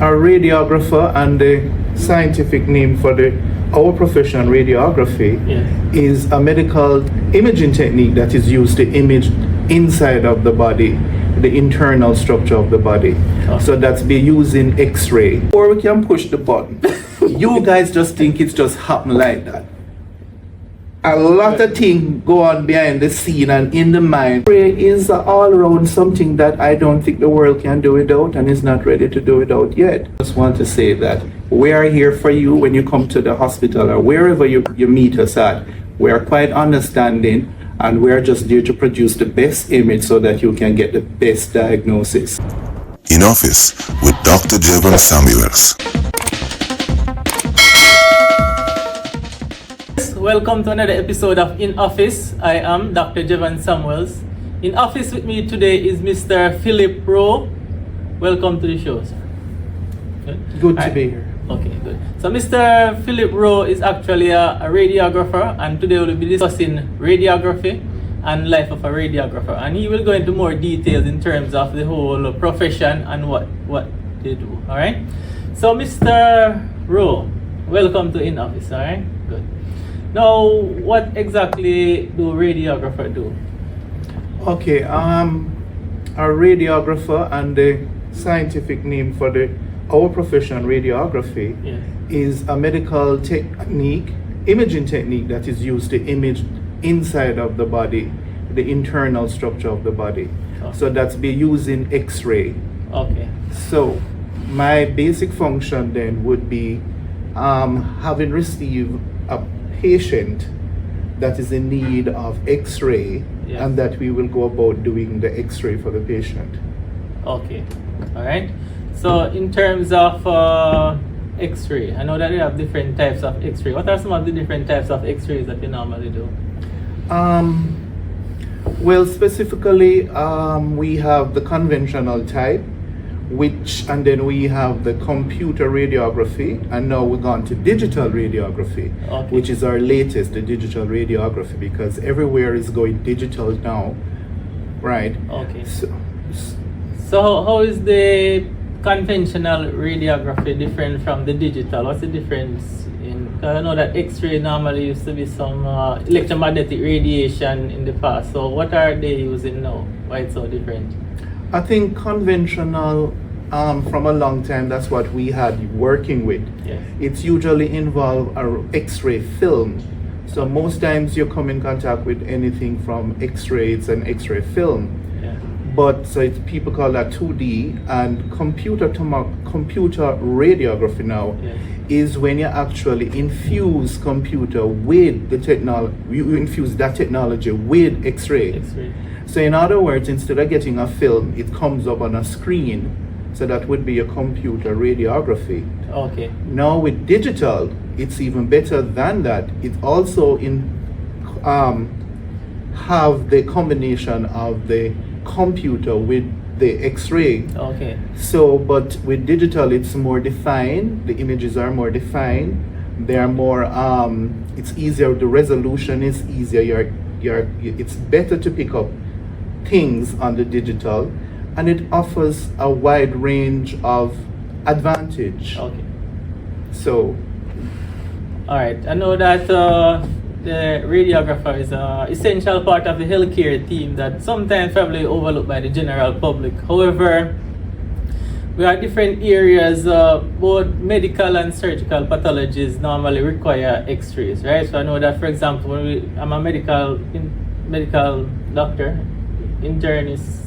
A radiographer, and the scientific name for our profession, radiography, Yes. is a medical imaging technique that is used to image inside of the body, the internal structure of the body. Oh. So that's be using X-ray. Or we can push the button. You guys just think it's just happen like that. A lot of things go on behind the scene and in the mind. X-ray is all around something that I don't think the world can do without and is not ready to do without yet. I just want to say that we are here for you when you come to the hospital or wherever you meet us at. We are quite understanding and we are just there to produce the best image so that you can get the best diagnosis. In Office with Dr. Jevon Samuels. Welcome to another episode of In Office. I am Dr. Jevon Samuels. In office with me today is Mr. Phillip Rowe. Welcome to the show, sir. Good to be here. Okay, good. So Mr. Phillip Rowe is actually a radiographer, and today we'll be discussing radiography and life of a radiographer. And he will go into more details in terms of the whole profession and what they do. All right. So Mr. Rowe, welcome to In Office. All right. Good. Now, what exactly do radiographer do? Okay, a radiographer, and the scientific name for our profession, radiography, Yes. is a medical imaging technique that is used to image inside of the body, the internal structure of the body. Okay. So that's be using X-ray. Okay. So my basic function then would be having received a patient that is in need of X-ray, Yes. and that we will go about doing the X-ray for the patient. Okay. All right. So in terms of X-ray, I know that you have different types of X-ray. What are some of the different types of X-rays that you normally do? Well, specifically, we have the conventional type, and then we have the computer radiography, and now we're gone to digital radiography, Okay. which is our latest, the digital radiography, because everywhere is going digital now, right? Okay. So, how is the conventional radiography different from the digital? What's the difference in? Cause I know that X-ray normally used to be some electromagnetic radiation in the past. So what are they using now? Why it's so different? I think conventional, from a long time, that's what we had working with. Yes. It's usually involve a X-ray film. So most times you come in contact with anything from X-ray, it's an X-ray film. Yeah. But so people call that 2D, and computer radiography now Yes. is when you actually infuse computer with the technology, you infuse that technology with X-ray. X-ray. So in other words, instead of getting a film, it comes up on a screen. So that would be a computer radiography. Okay. Now with digital, it's even better than that. It also have the combination of the computer with the X-ray. Okay. So, but with digital, it's more defined. The images are more defined. They are more. It's easier. The resolution is easier. It's better to pick up things on the digital, and it offers a wide range of advantage. Okay. So, All right. I know that the radiographer is an essential part of the healthcare team that sometimes probably overlooked by the general public. However, we are different areas, both medical and surgical pathologies normally require X-rays, right? So I know that, for example, I'm a medical doctor, internist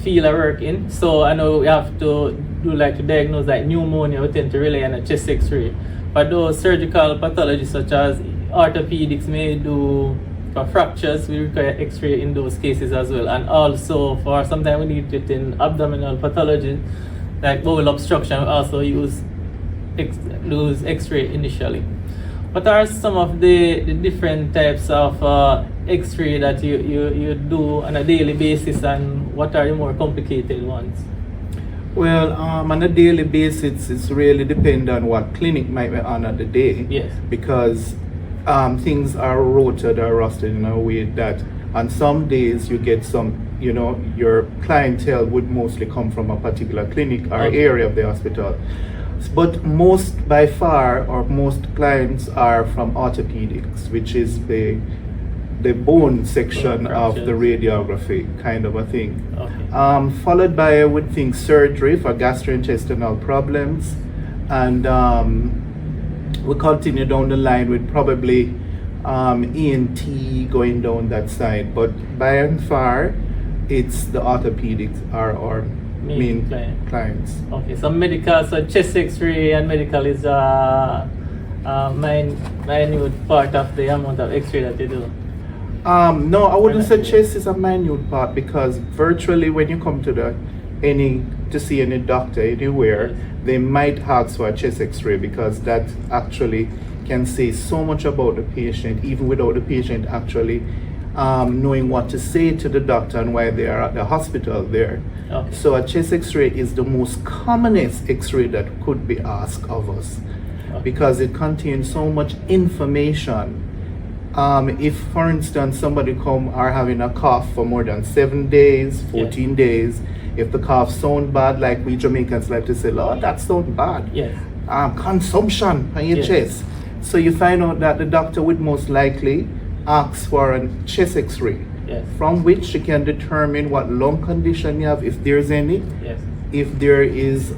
field I work in. So I know we have to do to diagnose like pneumonia, we tend to rely on a chest X-ray. But those surgical pathologies such as orthopedics may do for fractures, we require X-ray in those cases as well. And also for sometimes we need it in abdominal pathology, like bowel obstruction, we also use X-ray initially. What are some of the different types of X-ray that you do on a daily basis, and what are the more complicated ones? well, on a daily basis, it's really depend on what clinic might be on at the day. Yes. Because things are rotated or rostered in a way that On some days you get some, your clientele would mostly come from a particular clinic or area of the hospital. But most clients are from orthopedics, which is the bone section of the radiography kind of a thing. Okay. Followed by, I would think, surgery for gastrointestinal problems, and we continue down the line with probably ENT going down that side. But by and far, it's the orthopedics are our main clients. Okay, so medical, so chest X-ray and medical is minute part of the amount of X-ray that you do. No, I wouldn't say chest is a minute part, because virtually when you come to see any doctor anywhere, Yes. they might ask for a chest X-ray, because that actually can say so much about the patient, even without the patient actually knowing what to say to the doctor and why they are at the hospital there. Okay. So a chest X-ray is the most commonest X-ray that could be asked of us, because it contains so much information. If, for instance, somebody are having a cough for more than 7 days, 14 days, if the cough sound bad, like we Jamaicans like to say, Lord, that sound bad. Yes. Consumption on your chest. So you find out that the doctor would most likely ask for a chest X-ray, Yes. from which you can determine what lung condition you have, if there's any, Yes. if there is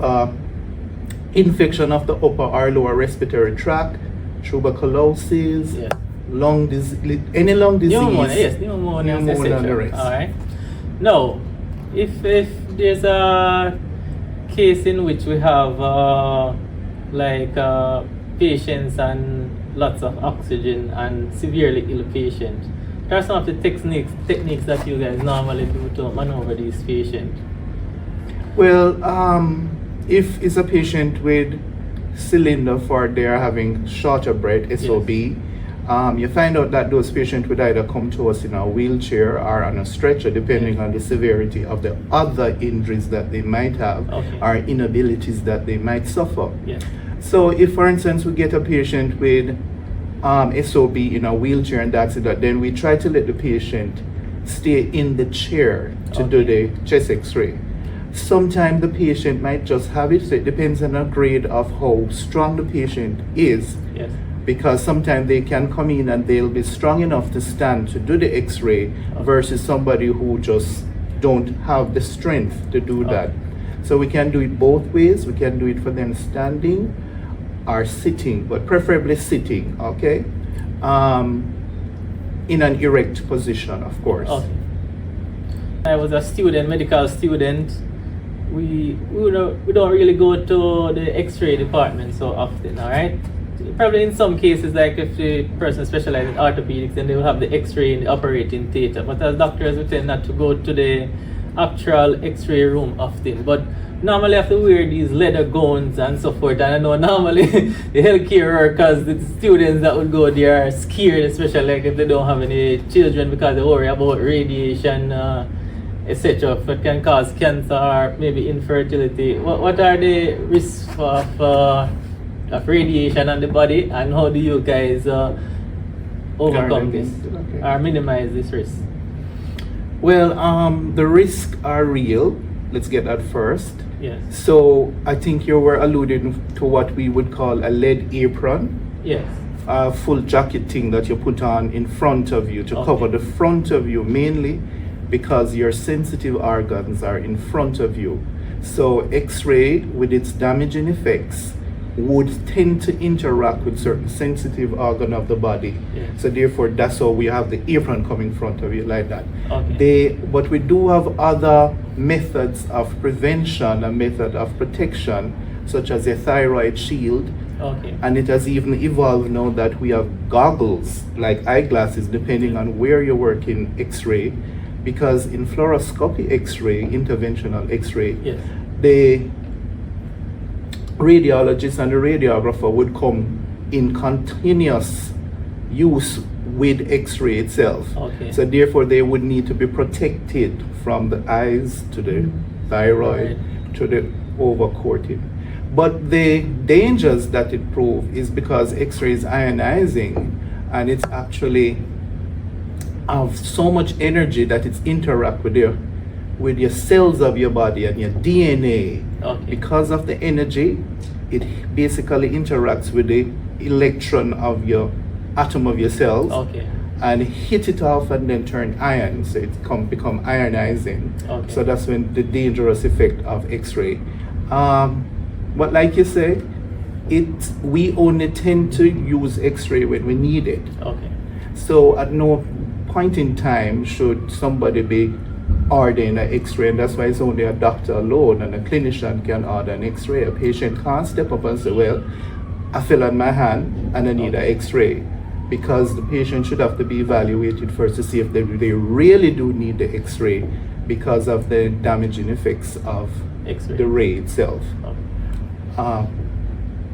infection of the upper or lower respiratory tract, tuberculosis, Yes. lung disease, any lung disease. Pneumonia, and the etc. rest. All right. Now, if there's a case in which we have patients and lots of oxygen and severely ill patients, what are some of the techniques that you guys normally do to maneuver these patients? Well, if it's a patient with cylinder for they're having shorter breath, SOB, you find out that those patients would either come to us in a wheelchair or on a stretcher, depending on the severity of the other injuries that they might have, or inabilities that they might suffer. Yes. So if, for instance, we get a patient with SOB in a wheelchair and that's it, then we try to let the patient stay in the chair to do the chest X-ray. Sometimes the patient might just have it, so it depends on the grade of how strong the patient is. Yes. Because sometimes they can come in and they'll be strong enough to stand to do the X-ray versus somebody who just don't have the strength to do that. So we can do it both ways. We can do it for them standing or sitting, but preferably sitting, okay? In an erect position, of course. Okay. I was a medical student. We don't really go to the X-ray department so often, all right? Probably in some cases, like if the person specializes in orthopedics, then they will have the X-ray in the operating theater. But as doctors, we tend not to go to the actual X-ray room often. But normally I have to wear these leather gowns and so forth. And I know normally the healthcare workers, the students that would go there are scared, especially like if they don't have any children, because they worry about radiation, etc. That can cause cancer or maybe infertility. What are the risks of radiation on the body, and how do you guys overcome this or minimize this risk? Well, the risks are real. Let's get that first. Yes. So I think you were alluding to what we would call a lead apron. Yes. A full jacket thing that you put on in front of you to cover the front of you, mainly because your sensitive organs are in front of you. So X-ray, with its damaging effects, would tend to interact with certain sensitive organ of the body. Yes. So therefore, that's how we have the apron come in front of you like that. Okay. But we do have other methods of prevention and method of protection, such as a thyroid shield. Okay. And it has even evolved now that we have goggles, like eyeglasses, depending on where you work in X-ray. Because in fluoroscopy X-ray, interventional X-ray, Yes. the radiologist and the radiographer would come in continuous use with X-ray itself. Okay. So therefore they would need to be protected from the eyes to the thyroid to the overcoating. But the dangers that it proves is because X-ray is ionizing, and it's actually have so much energy that it's interact with your cells of your body and your DNA. Okay. Because of the energy, it basically interacts with the electron of your atom of your cells. Okay. And hit it off and then turn iron, so it become ionizing. Okay. So that's when the dangerous effect of X-ray. But like you say, we only tend to use X-ray when we need it. Okay. So at no point in time should somebody be ordering an X-ray, and that's why it's only a doctor alone and a clinician can order an X-ray. A patient can't step up and say, well, I feel on my hand and I need an X-ray. Because the patient should have to be evaluated first to see if they really do need the X-ray because of the damaging effects of X-ray. the ray itself. Okay. All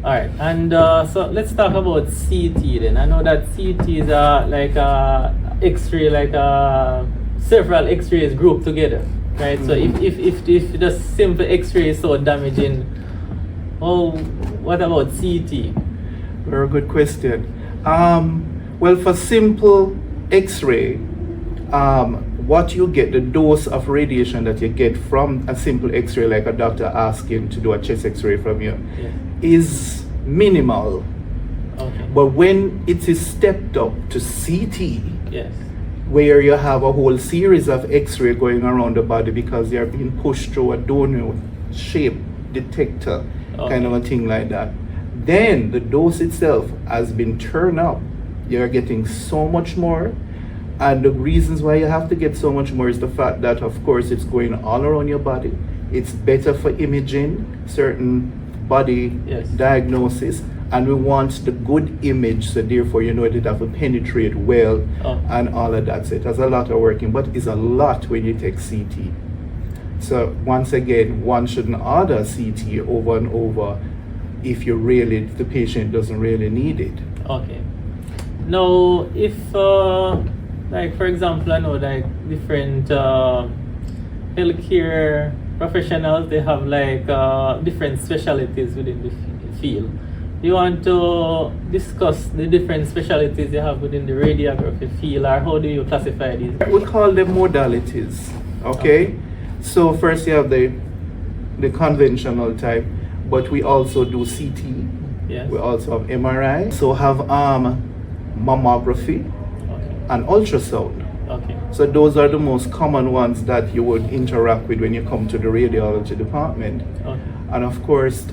right, and so let's talk about CT then. I know that CT is like X-ray, like several X-rays grouped together, right? So if the simple X-ray is so damaging, what about CT? Very good question. Well, for simple X-ray, what you get, the dose of radiation that you get from a simple X-ray, like a doctor asking to do a chest X-ray from you, is minimal. Okay. But when it is stepped up to CT, Yes. where you have a whole series of X-ray going around the body because they are being pushed through a donut-shaped detector, kind of a thing like that, then the dose itself has been turned up. You're getting so much more, and the reasons why you have to get so much more is the fact that, of course, it's going all around your body. It's better for imaging, certain body diagnosis, and we want the good image, so therefore you know it have to penetrate well and all of that. So it has a lot of working, but it's a lot when you take CT. So once again, one shouldn't order CT over and over if the patient doesn't really need it. Okay. Now, if like for example, I know like different healthcare professionals, they have like different specialties within the field. Do you want to discuss the different specialties you have within the radiography field, or how do you classify these? We call them modalities. Okay. So first you have the conventional type, but we also do CT. Yes. We also have MRI. So have mammography and ultrasound. Okay. So those are the most common ones that you would interact with when you come to the radiology department. Okay. And of course,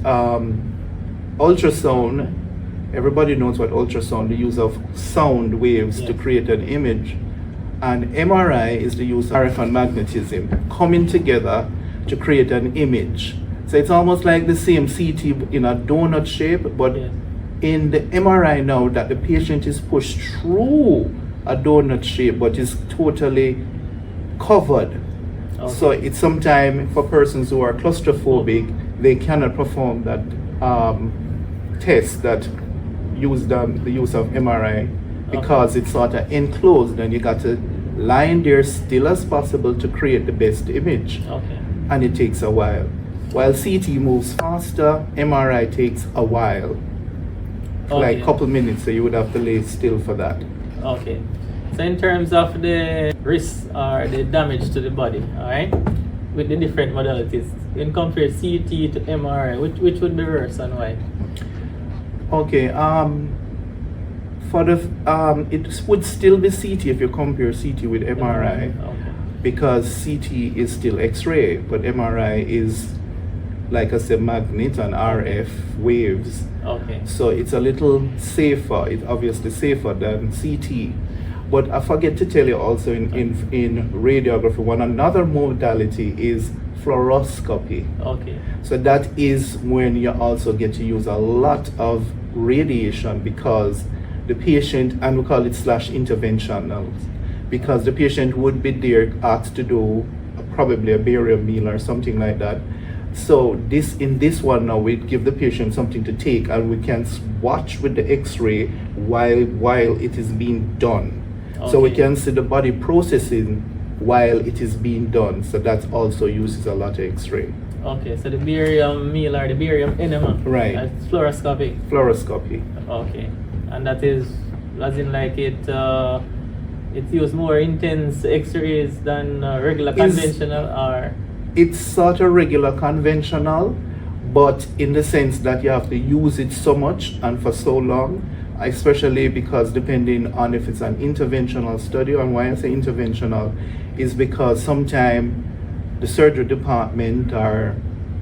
ultrasound, everybody knows what ultrasound, the use of sound waves to create an image. And MRI is the use of electromagnetism coming together to create an image. So it's almost like the same CT in a donut shape, but in the MRI now that the patient is pushed through a donut shape, but is totally covered. Okay. So it's sometimes for persons who are claustrophobic, they cannot perform that test that use the use of MRI because it's sort of enclosed and you got to lie in there still as possible to create the best image. Okay. And it takes a while. While CT moves faster, MRI takes a while. Like a couple minutes, so you would have to lay still for that. Okay. So in terms of the risk or the damage to the body, all right, with the different modalities, when compare CT to MRI, which would be worse and why? Okay. For the it would still be CT if you compare CT with MRI, because CT is still X-ray, but MRI is, like I said, magnet and RF waves. Okay. So it's a little safer. It's obviously safer than CT. But I forget to tell you also in radiography, another modality is fluoroscopy. Okay. So that is when you also get to use a lot of radiation because the patient, and we call it /interventional, because the patient would be there asked to do probably a burial meal or something like that. So in this one now, we give the patient something to take and we can watch with the X-ray while it is being done. Okay. So we can see the body processing while it is being done. So that also uses a lot of X-ray. Okay, so the barium meal or the barium enema. Right. That's fluoroscopy. Fluoroscopy. Okay, and that is, as in like it It use more intense X-rays than regular conventional, or it's sort of regular conventional, but in the sense that you have to use it so much and for so long, especially because depending on if it's an interventional study. And why I say interventional is because sometimes the surgery department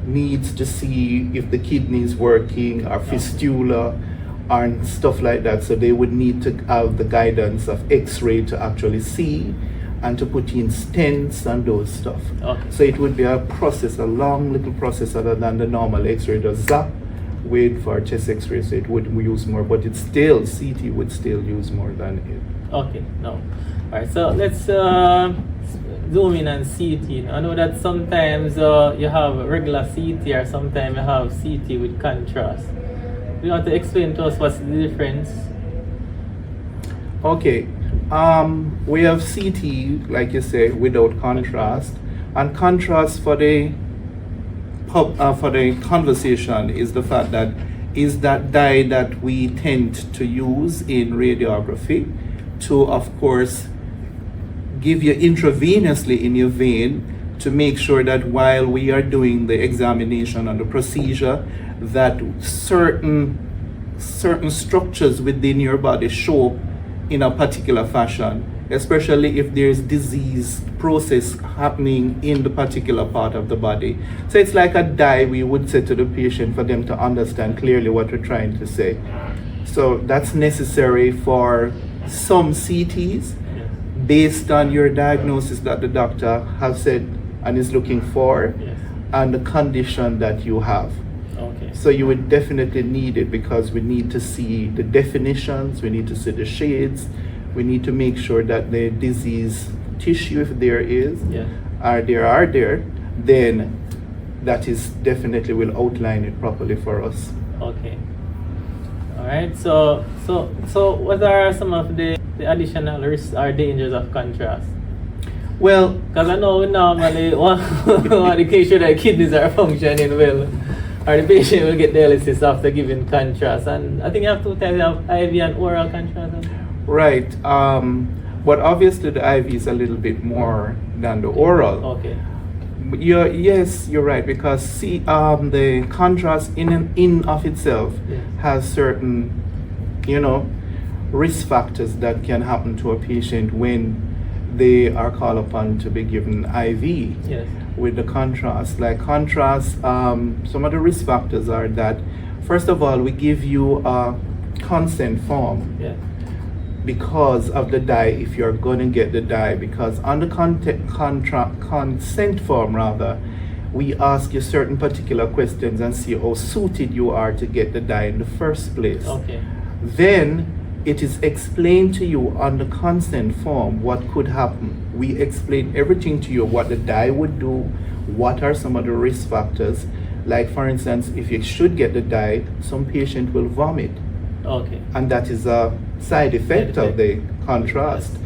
needs to see if the kidney is working or fistula and stuff like that, so they would need to have the guidance of X-ray to actually see and to put in stents and those stuff. Okay. So it would be a process, a long little process, other than the normal X-ray does zap, wait for chest X-ray, so it would use more, but it's still, CT would still use more than it. Okay, no. Alright, so let's zoom in on CT. I know that sometimes you have regular CT, or sometimes you have CT with contrast. You want to explain to us what's the difference? Okay, we have CT, like you say, without contrast, and contrast for the conversation is the fact that is that dye that we tend to use in radiography to, of course, give you intravenously in your vein to make sure that while we are doing the examination and the procedure, that certain structures within your body show up in a particular fashion, especially if there's disease process happening in the particular part of the body. So it's like a dye we would say to the patient for them to understand clearly what we're trying to say. So that's necessary for some CTs based on your diagnosis that the doctor has said and is looking for, Yes. and the condition that you have. Okay. So you would definitely need it because we need to see the definitions, we need to see the shades, we need to make sure that the disease tissue, if there is, Yeah. are there, then that is definitely will outline it properly for us. Okay. All right. So what are some of the additional risks or dangers of contrast? Well, Because I know normally one the case sure that kidneys are functioning well, or the patient will get dialysis after giving contrast. And I think you have two types of IV and oral contrast. right. But obviously the IV is a little bit more than the oral. Okay. Yes, you're right, because the contrast in of itself Yeah. has certain, risk factors that can happen to a patient when they are called upon to be given IV Yes. with the contrast. Like contrast, some of the risk factors are that, first of all, we give you a consent form Yeah. because of the dye, if you're going to get the dye, because on the consent form rather, we ask you certain particular questions and see how suited you are to get the dye in the first place. Okay. Then it is explained to you on the consent form what could happen. We explain everything to you, what the dye would do, what are some of the risk factors. Like for instance, if you should get the dye, some patient will vomit, Okay. and that is a side effect of the contrast.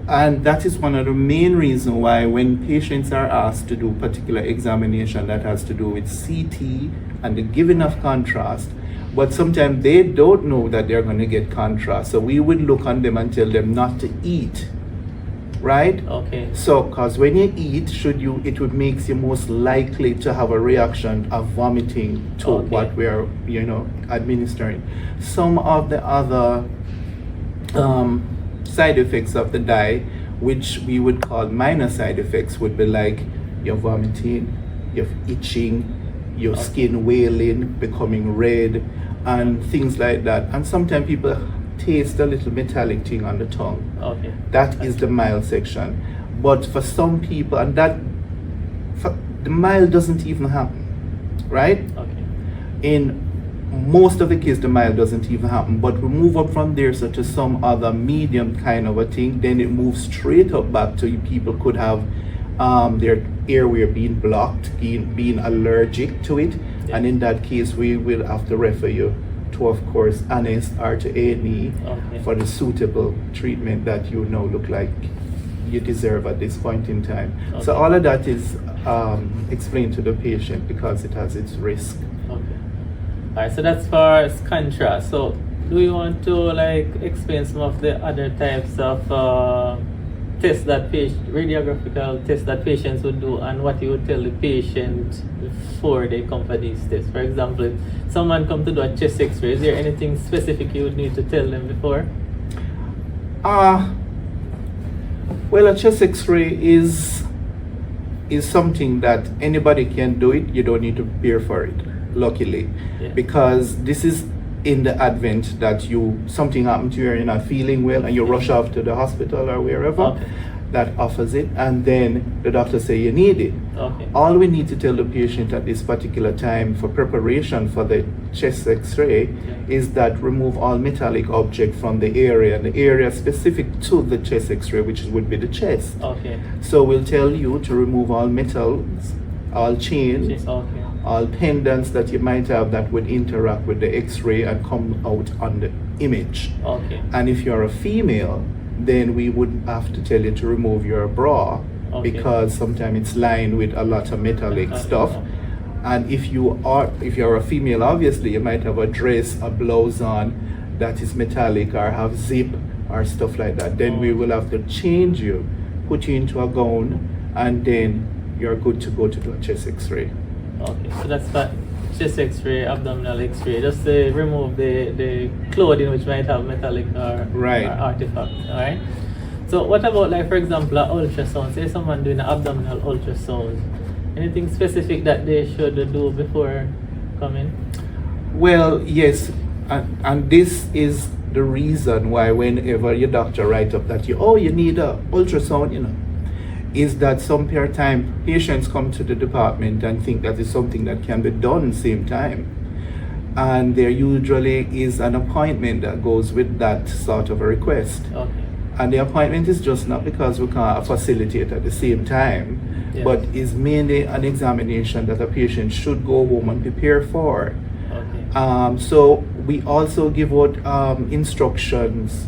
And that is one of the main reasons why when patients are asked to do particular examination that has to do with CT and the giving of contrast, but sometimes they don't know that they're going to get contrast. So we would look on them and tell them not to eat, right? Okay. So, because when you eat, it would make you most likely to have a reaction of vomiting to Okay. what we are, administering. Some of the other side effects of the dye, which we would call minor side effects, would be like you're vomiting, you're itching, your skin wailing, becoming red, and things like that. And sometimes people taste a little metallic thing on the tongue. Okay. That is the mild section. But for some people, and the mild doesn't even happen, right? Okay. In most of the cases, the mild doesn't even happen. But we move up from there so to some other medium kind of a thing, then it moves straight up back to people could have their airway being blocked, being allergic to it. Yeah. And in that case, we will have to refer you to, of course, ANES or to A&E Okay. for the suitable treatment that you now look like you deserve at this point in time. So Okay. all of that is explained to the patient because it has its risk. Okay. Alright, so that's for contrast. So Do you want to like explain some of the other types of tests that radiographical tests that patients would do, and what you would tell the patient before they come for these tests? For example, if someone come to do a chest X-ray, is there anything specific you would need to tell them before? Well, a chest X-ray is something that anybody can do it. You don't need to prepare for it, luckily, because this is in the advent that something happened to you, you're not feeling well, and you rush off to the hospital or wherever that offers it, and then the doctor say you need it. All we need to tell the patient at this particular time for preparation for the chest X-ray is that remove all metallic object from the area specific to the chest X-ray, which would be the chest. So we'll tell you to remove all metals, all chains, all pendants that you might have that would interact with the X-ray and come out on the image. And if you're a female, then we would have to tell you to remove your bra, because sometimes it's lined with a lot of metallic stuff. And if you're a female, obviously you might have a dress, a blouse on that is metallic or have zip or stuff like that. Then we will have to change you, put you into a gown, and then you're good to go to do a chest X-ray. So that's that chest X-ray, abdominal X-ray, just to remove the clothing which might have metallic or artifacts. Alright. So what about, like, for example, an ultrasound? Say someone doing an abdominal ultrasound. Anything specific that they should do before coming? Well, yes, and this is the reason why whenever your doctor writes up that you need a ultrasound, is that some time patients come to the department and think that is something that can be done same time, and there usually is an appointment that goes with that sort of a request. And the appointment is just not because we can't facilitate at the same time, but is mainly an examination that a patient should go home and prepare for. So we also give out instructions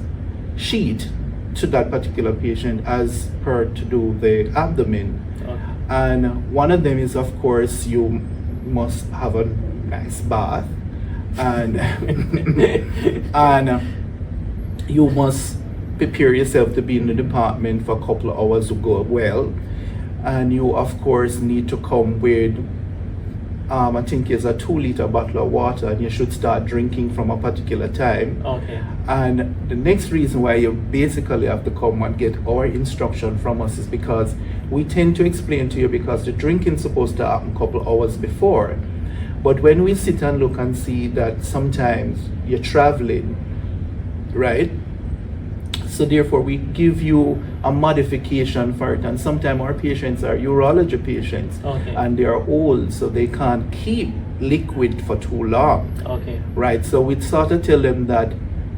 sheet to that particular patient as per to do the abdomen. And one of them is, of course, you must have a nice bath, and and you must prepare yourself to be in the department for a couple of hours to go well. And you, of course, need to come with I think it's a 2-liter bottle of water, and you should start drinking from a particular time. And the next reason why you basically have to come and get our instruction from us is because we tend to explain to you, because the drinking is supposed to happen a couple hours before. But when we sit and look and see that sometimes you're traveling, right? So therefore we give you a modification for it, and sometimes our patients are urology patients, and they are old, so they can't keep liquid for too long. Right, so we sort of tell them that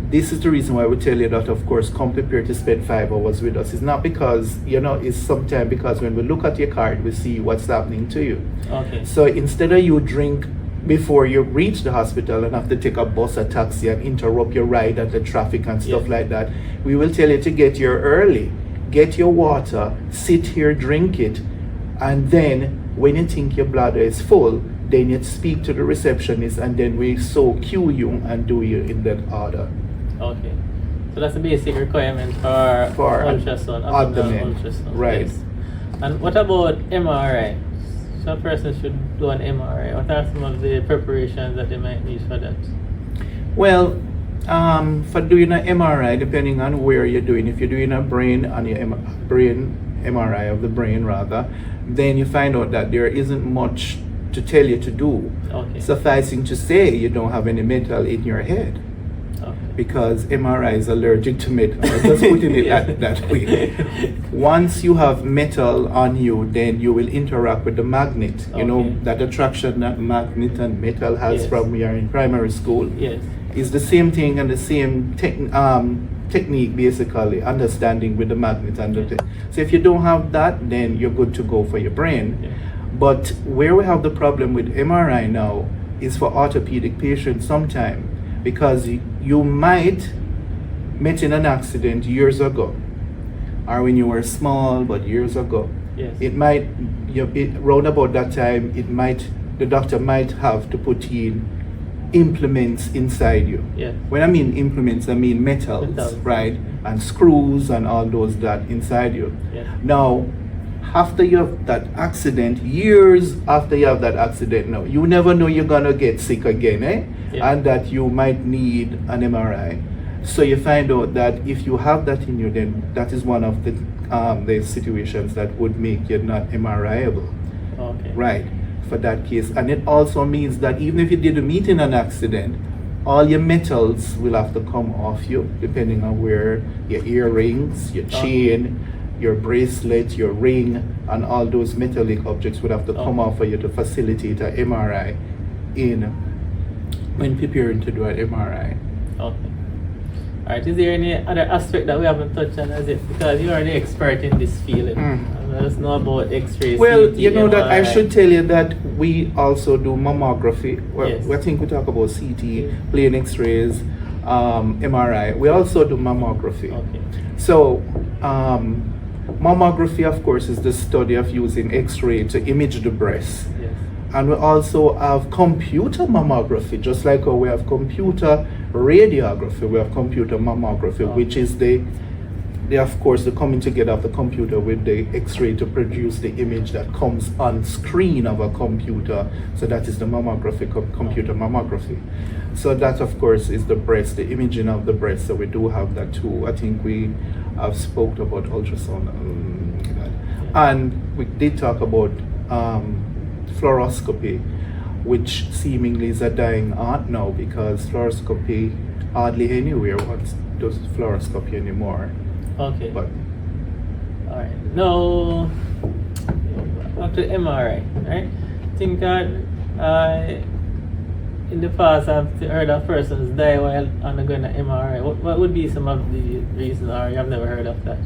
this is the reason why we tell you that, of course, come prepared to spend 5 hours with us. It's not because, it's sometimes because when we look at your card, we see what's happening to you. So instead of you drink before you reach the hospital and have to take a bus or taxi and interrupt your ride at the traffic and stuff like that, we will tell you to get here early, get your water, sit here, drink it, and then when you think your bladder is full, then you speak to the receptionist, and then we cue you and do you in that order. So that's a basic requirement for ultrasound, abdomen ultrasound. Right. And what about MRI? So a person should do an MRI. What are some of the preparations that they might need for that? Well, for doing an MRI, depending on where you're doing, if you're doing a brain MRI of the brain rather, then you find out that there isn't much to tell you to do. Sufficing to say you don't have any metal in your head. Because MRI is allergic to metal. Just putting it that way. Once you have metal on you, then you will interact with the magnet. You know, that attraction that magnet and metal has from when you're in primary school. It's the same thing and the same technique, basically, understanding with the magnet and the so if you don't have that, then you're good to go for your brain. But where we have the problem with MRI now is for orthopedic patients sometimes, because you might met in an accident years ago, or when you were small, but years ago. It might, round about that time, the doctor might have to put in implements inside you. Yeah. When I mean implements, I mean metals, Metals. right? And screws and all those that inside you. Yeah. Now, after you have that accident, years after you have that accident, now you never know you're gonna get sick again, eh? Yeah. And that you might need an MRI. So you find out that if you have that in you, then that is one of the situations that would make you not MRIable. Okay. Right, for that case. And it also means that even if you didn't meet in an accident, all your metals will have to come off you, depending on where your earrings, your chain, your bracelet, your ring, and all those metallic objects would have to come off for you to facilitate an MRI when preparing to do an MRI. Okay. Alright, is there any other aspect that we haven't touched on as it? Because you are the expert in this field. Let us know about X-rays. Well, CT, you know that I MRI. should tell you that we also do mammography. Well, Yes. I think we talk about CT, plain X-rays, MRI. We also do mammography. Okay. So, mammography, of course, is the study of using X-ray to image the breast. Yes. And we also have computer mammography, just like how we have computer radiography, we have computer mammography, which is of course, the coming together of the computer with the X-ray to produce the image that comes on screen of a computer. So that is the mammography, computer mammography. So that, of course, is the breast, the imaging of the breast. So we do have that too. I think we have spoke about ultrasound. And we did talk about fluoroscopy, which seemingly is a dying art now, because fluoroscopy hardly anywhere does fluoroscopy anymore. Okay. But Alright. Now, back to MRI, right? I think in the past I've heard of persons die while undergoing an MRI. What would be some of the reasons, or you have never heard of that?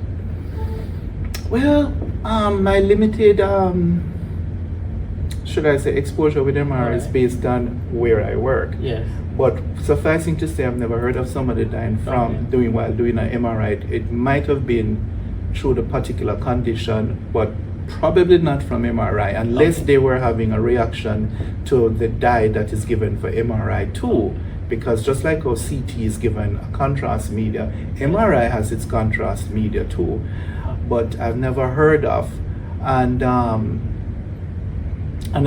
well, my limited should I say exposure with MRI is Alright. based on where I work. Yes. But sufficing to say, I've never heard of somebody dying from doing an MRI. It might have been through the particular condition, but probably not from MRI, unless they were having a reaction to the dye that is given for MRI too. Because just like how CT is given a contrast media, MRI has its contrast media too. But I've never heard of, and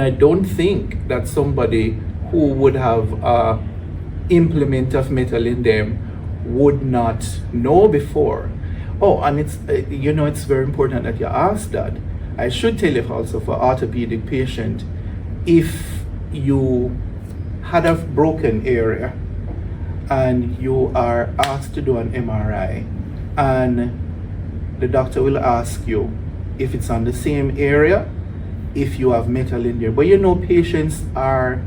I don't think that somebody who would have a implement of metal in them would not know before. Oh, and it's it's very important that you ask that. I should tell you also, for orthopedic patient, if you had a broken area and you are asked to do an MRI, and the doctor will ask you if it's on the same area, if you have metal in there. But patients are,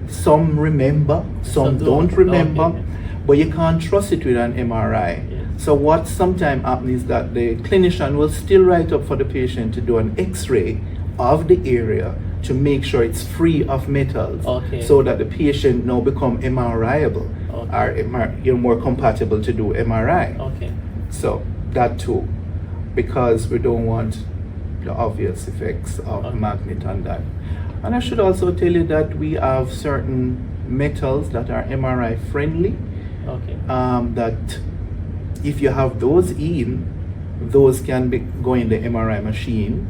some remember, some don't remember, Okay. but you can't trust it with an MRI. Yes. So what sometimes happens is that the clinician will still write up for the patient to do an X-ray of the area to make sure it's free of metals, Okay. so that the patient now become MRIable, Okay. or you're more compatible to do MRI. Okay. So that too, because we don't want the obvious effects of Okay. magnet on that. And I should also tell you that we have certain metals that are MRI friendly, Okay. that if you have those in, those can go in the MRI machine.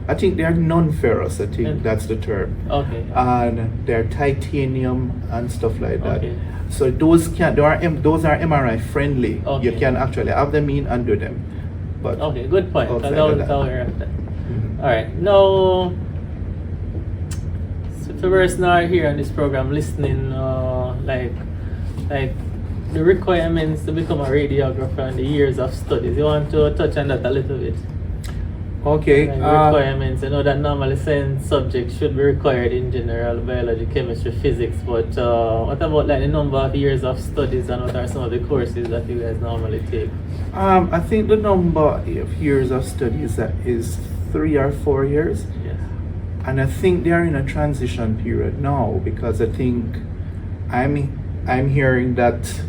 I think they're non-ferrous, I think that's the term. Okay. And they're titanium and stuff like that. Okay. So those are MRI friendly. Okay. You can actually have them in and do them. But Okay, good point. Because outside I of wasn't that. aware of that. Mhm. Alright, now, so if the person are here on this program listening, like the requirements to become a radiographer and the years of studies, you want to touch on that a little bit? Okay. Like requirements, I know that normally science subjects should be required in general, biology, chemistry, physics, but what about like the number of years of studies, and what are some of the courses that you guys normally take? I think the number of years of studies is 3 or 4 years. Yes. And I think they are in a transition period now, because I think I'm hearing that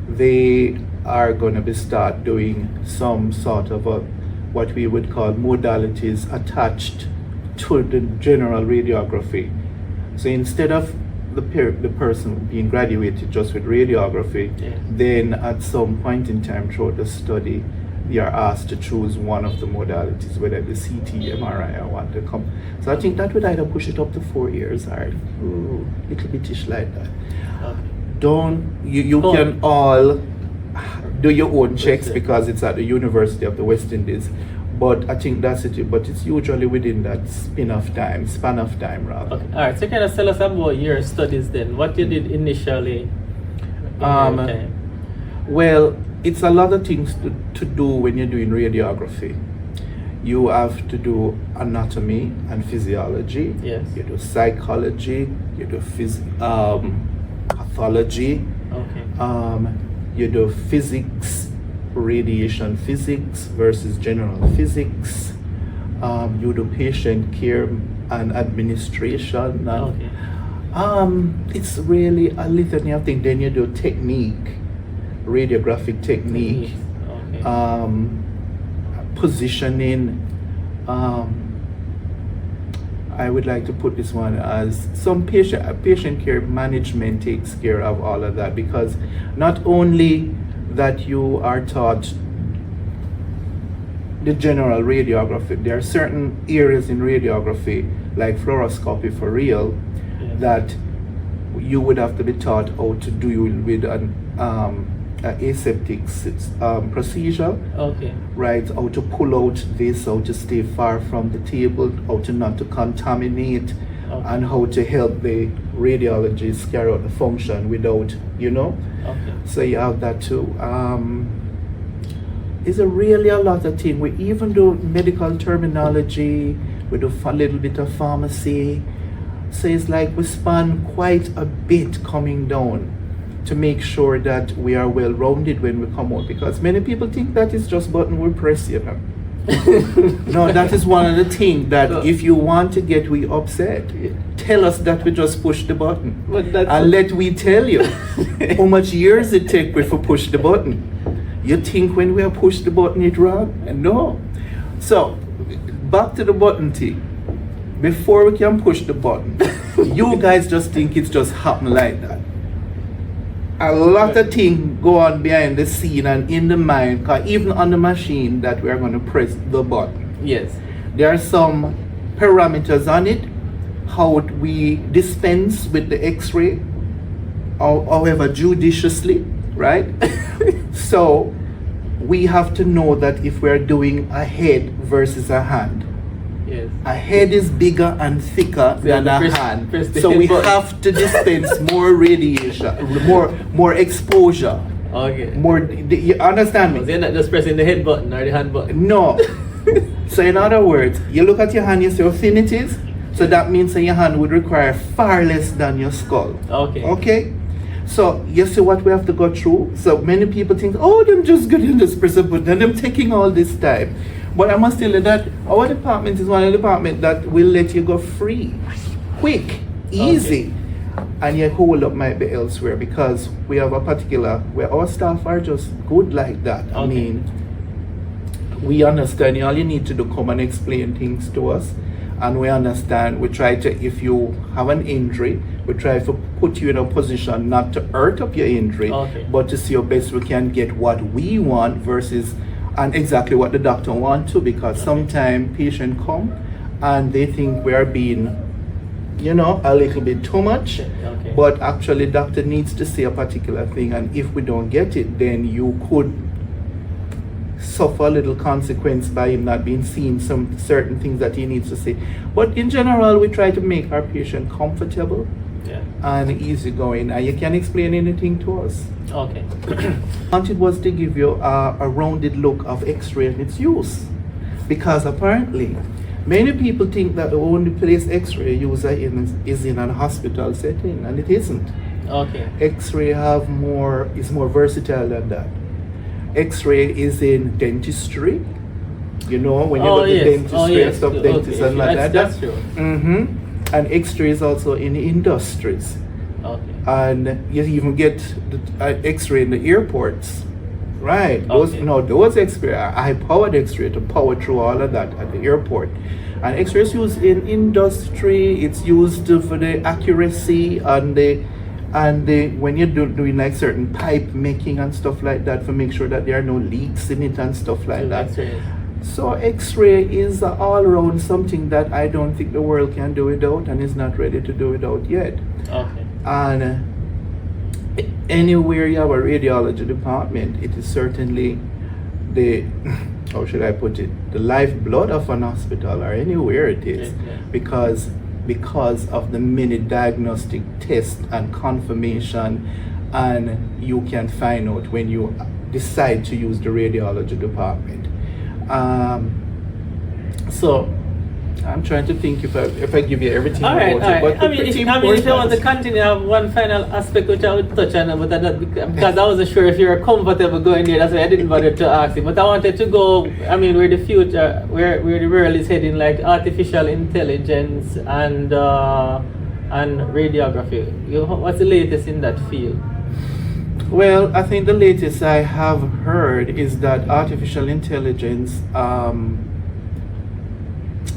they are going to be start doing some sort of what we would call modalities attached to the general radiography. So instead of the person being graduated just with radiography, Yes. then at some point in time throughout the study, they are asked to choose one of the modalities, whether it be CT, MRI, or what to come. So I think that would either push it up to 4 years or little bitish like that. You can all do your own checks because it's at the University of the West Indies, but I think that's it. But it's usually within that span of time rather. Okay. All right. So can you tell us about your studies then? What you did initially? In your time? Well, it's a lot of things to do when you're doing radiography. You have to do anatomy and physiology. Yes. You do psychology. You do pathology. Okay. You do physics, radiation physics versus general physics. You do patient care and administration. Okay. It's really a litany of things. Then you do technique, radiographic technique, Okay. Positioning. I would like to put this one as some patient care management takes care of all of that, because not only that you are taught the general radiography, there are certain areas in radiography like fluoroscopy for real, Yes. that you would have to be taught how to do with an aseptic procedure, Okay. right? How to pull out this, how to stay far from the table, how to not to contaminate, Okay. and how to help the radiologists carry out the function without, Okay. So you have that too. It's really a lot of things. We even do medical terminology, we do a little bit of pharmacy. So it's like we span quite a bit coming down to make sure that we are well rounded when we come out, because many people think that it's just button we press, No, that is one of the things that if you want to get we upset, tell us that we just push the button. And let we tell you how much years it take we for push the button. You think when we have pushed the button it wrong? No. So back to the button thing. Before we can push the button, you guys just think it's just happen like that. A lot of things go on behind the scene and in the mind, because even on the machine that we are going to press the button, Yes. there are some parameters on it, how we dispense with the X-ray, however judiciously, right? So we have to know that if we're doing a head versus a hand, Yes. a head is bigger and thicker than a hand, press the so head we button. have to dispense more radiation, more exposure, Okay. you understand me? So you're not just pressing the head button or the hand button. No. So in other words, you look at your hand, you see how thin it is, so that means that your hand would require far less than your skull. Okay. Okay? So you see what we have to go through? So many people think, oh, them just getting this press a button and them taking all this time. But I must tell you that our department is one of the departments that will let you go free, quick, easy. And your hold up might be elsewhere, because we have a particular, where our staff are just good like that. I Okay. mean, we understand all you need to do, come and explain things to us. And we understand, we try to, if you have an injury, we try to put you in a position not to hurt up your injury, Okay. but to see how best we can get what we want versus and exactly what the doctor want to, because sometimes patient come and they think we are being, a little bit too much, Okay. but actually doctor needs to say a particular thing, and if we don't get it, then you could suffer a little consequence by him not being seen some certain things that he needs to say. But in general, we try to make our patient comfortable Yeah. and easygoing, and you can explain anything to us. Okay. Wanted was to give you a rounded look of X-ray and its use, because apparently many people think that the only place X-ray user is in a hospital setting, and it isn't. Okay. X-ray is more versatile than that. X-ray is in dentistry. When you go to dentistry and stuff, dentists and like that. That's true. And X-ray is also in industries. Okay. And you even get the X-ray in the airports, right? Okay. Those X-ray are high-powered X-ray to power through all of that at the airport. And X-ray is used in industry. It's used for the accuracy and the when you're doing like certain pipe making and stuff like that, for make sure that there are no leaks in it and stuff like that. X-rays. So X-ray is all around something that I don't think the world can do without and is not ready to do without yet. Okay. And anywhere you have a radiology department, it is certainly the how should I put it, the lifeblood of an hospital, or anywhere it is, Yeah. because of the many diagnostic tests and confirmation, and you can find out when you decide to use the radiology department. So I'm trying to think if I give you everything All right, about all right. it, but I mean, if you want to continue, I have one final aspect which I would touch on, but because I wasn't sure if you were comfortable going there, that's why I didn't bother to ask you. But I wanted to go, I mean, where the future, where the world is heading, like artificial intelligence and radiography. What's the latest in that field? Well, I think the latest I have heard is that artificial intelligence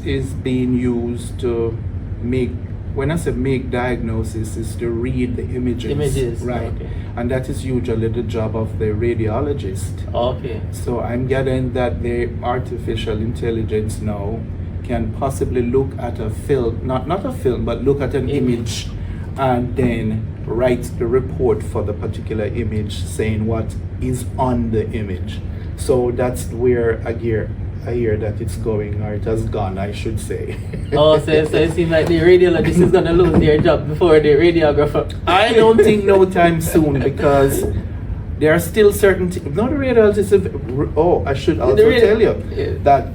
is being used to make, when I say make diagnosis, is to read the images. Right. Okay. And that is usually the job of the radiologist. Okay. So I'm getting that the artificial intelligence now can possibly look at a film, not a film, but look at an image and then write the report for the particular image, saying what is on the image. So that's where I hear that it's going, or it has gone, I should say. Oh, so it seems like the radiologist is going to lose their job before the radiographer. I don't think no time soon, because there are still certain things. Not the radiologist. I should also tell you that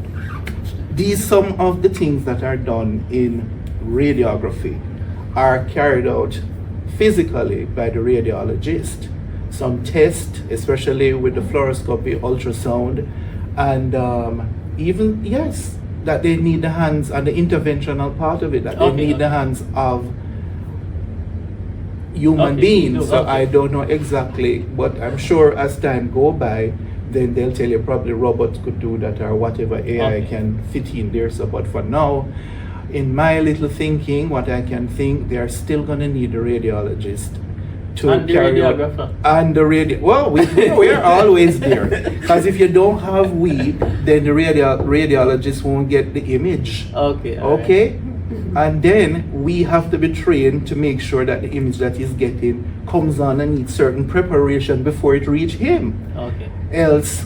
some of the things that are done in radiography are carried out physically by the radiologist. Some tests, especially with the fluoroscopy, ultrasound, and even, yes, that they need the hands, and the interventional part of it, that they need the hands of human beings. So I don't know exactly, but I'm sure as time go by, then they'll tell you probably robots could do that, or whatever AI can fit in there. So, but for now, in my little thinking, what I can think, they're still going to need a radiologist to and the carry out. radiographer. And the well, we're always there. Because if you don't have then the radiologist won't get the image. Okay. Okay? And then we have to be trained to make sure that the image that he's getting comes on and needs certain preparation before it reach him. Okay. Else,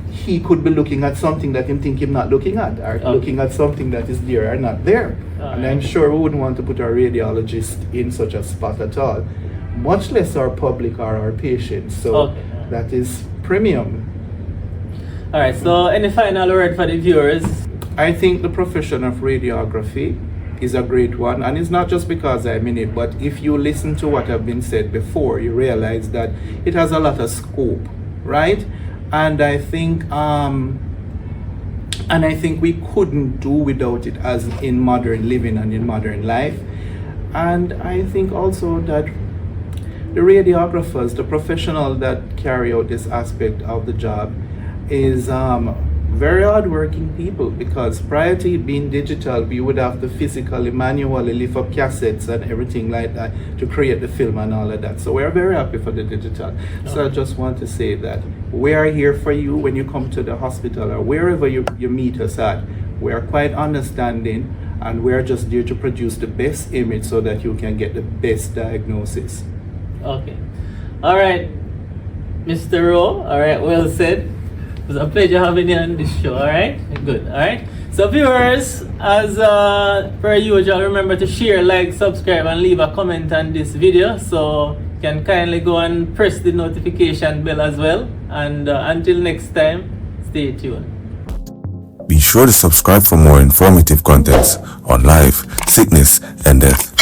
he could be looking at something that him think him not looking at, or looking at something that is there or not there. And I'm sure we wouldn't want to put our radiologist in such a spot at all, much less our public or our patients. So that is premium. All right, so any final word for the viewers? I think the profession of radiography is a great one, and it's not just because I'm in it, but if you listen to what have been said before, you realize that it has a lot of scope, right? And I think we couldn't do without it as in modern living and in modern life. And I think also that the radiographers, the professional that carry out this aspect of the job, is very hardworking people, because prior to it being digital, we would have to physically, manually lift up cassettes and everything like that to create the film and all of that. So we're very happy for the digital. So I just want to say that we are here for you when you come to the hospital or wherever you meet us at. We are quite understanding, and we're just there to produce the best image so that you can get the best diagnosis. Okay. All right, Mr. Rowe. All right, well said. It was a pleasure having you on this show. All right, good. All right. So viewers, as per usual, remember to share, like, subscribe, and leave a comment on this video. So you can kindly go and press the notification bell as well. And until next time, stay tuned. Be sure to subscribe for more informative contents on life, sickness, and death.